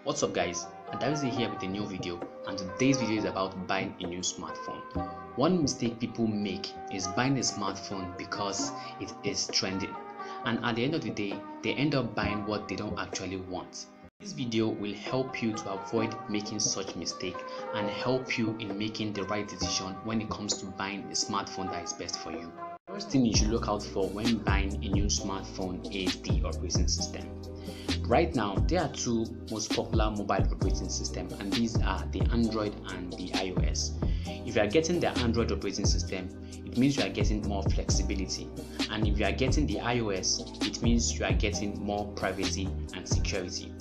What's up guys, Adavisi here with a new video, and today's video is about buying a new smartphone. One mistake people make is buying a smartphone because it is trending, and at the end of the day they end up buying what they don't actually want. This video will help you to avoid making such mistake and help you in making the right decision when it comes to buying a smartphone that is best for you. First thing you should look out for when buying a new smartphone is the operating system. Right now, there are two most popular mobile operating systems, and these are the Android and the iOS. If you are getting the Android operating system, it means you are getting more flexibility, and if you are getting the iOS, it means you are getting more privacy and security.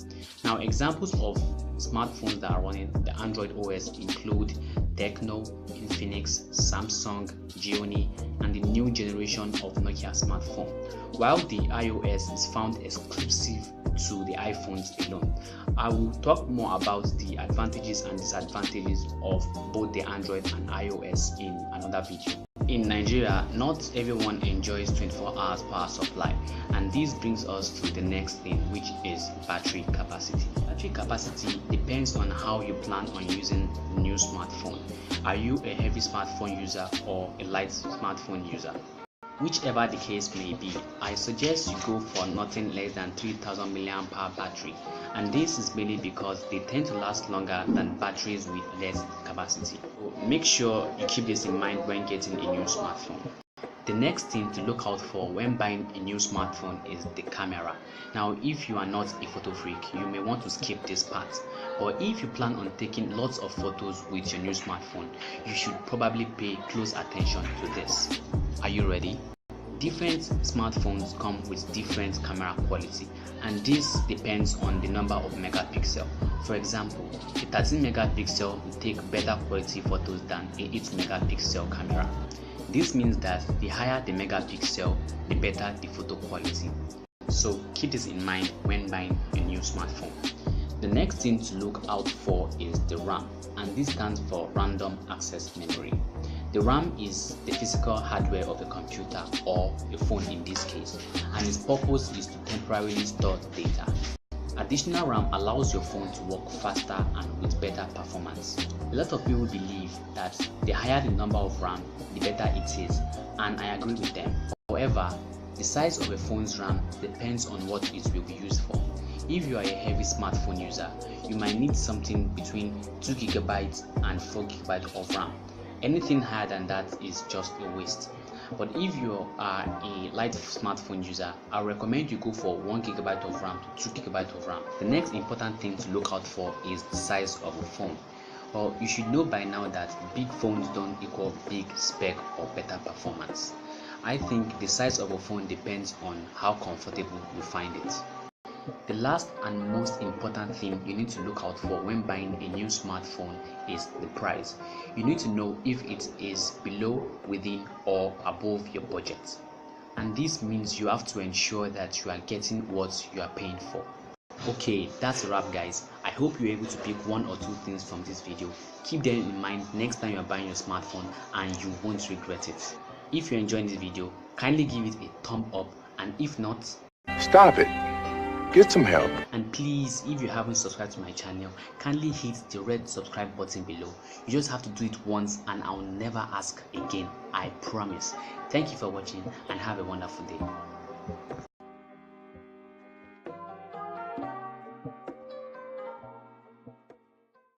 Now, examples of smartphones that are running the Android OS include Tecno, Infinix, Samsung, Xiaomi, and the new generation of Nokia smartphone, while the iOS is found exclusive to the iPhones alone. I will talk more about the advantages and disadvantages of both the Android and iOS in another video. In Nigeria, not everyone enjoys 24 hours power supply, and this brings us to the next thing, which is battery capacity. Battery capacity depends on how you plan on using the new smartphone. Are you a heavy smartphone user or a light smartphone user? Whichever the case may be, I suggest you go for nothing less than 3000 mAh battery, and this is mainly because they tend to last longer than batteries with less capacity. So make sure you keep this in mind when getting a new smartphone. The next thing to look out for when buying a new smartphone is the camera. Now, if you are not a photo freak, you may want to skip this part, but if you plan on taking lots of photos with your new smartphone, you should probably pay close attention to this. Are you ready? Different smartphones come with different camera quality, and this depends on the number of megapixel. For example, a 13 megapixel will take better quality photos than a 8 megapixel camera. This means that the higher the megapixel, the better the photo quality. So keep this in mind when buying a new smartphone. The next thing to look out for is the RAM, and this stands for random access memory. The RAM is the physical hardware of a computer or a phone in this case, and its purpose is to temporarily store data. Additional RAM allows your phone to work faster and with better performance. A lot of people believe that the higher the number of RAM, the better it is, and I agree with them. However, the size of a phone's RAM depends on what it will be used for. If you are a heavy smartphone user, you might need something between 2 GB and 4 GB of RAM. Anything higher than that is just a waste. But if you are a light smartphone user, I recommend you go for 1 GB of RAM to 2 GB of RAM. The next important thing to look out for is the size of a phone. Well, you should know by now that big phones don't equal big spec or better performance. I think the size of a phone depends on how comfortable you find it. The last and most important thing you need to look out for when buying a new smartphone is the price. You need to know if it is below, within, or above your budget. And this means you have to ensure that you are getting what you are paying for. Okay, that's a wrap guys. I hope you're able to pick one or two things from this video. Keep them in mind next time you're buying your smartphone, and you won't regret it. If you're enjoying this video, kindly give it a thumb up, and if not, stop it. Get some help. And please, if you haven't subscribed to my channel, kindly hit the red subscribe button below. You just have to do it once and I'll never ask again, I promise. Thank you for watching and have a wonderful day.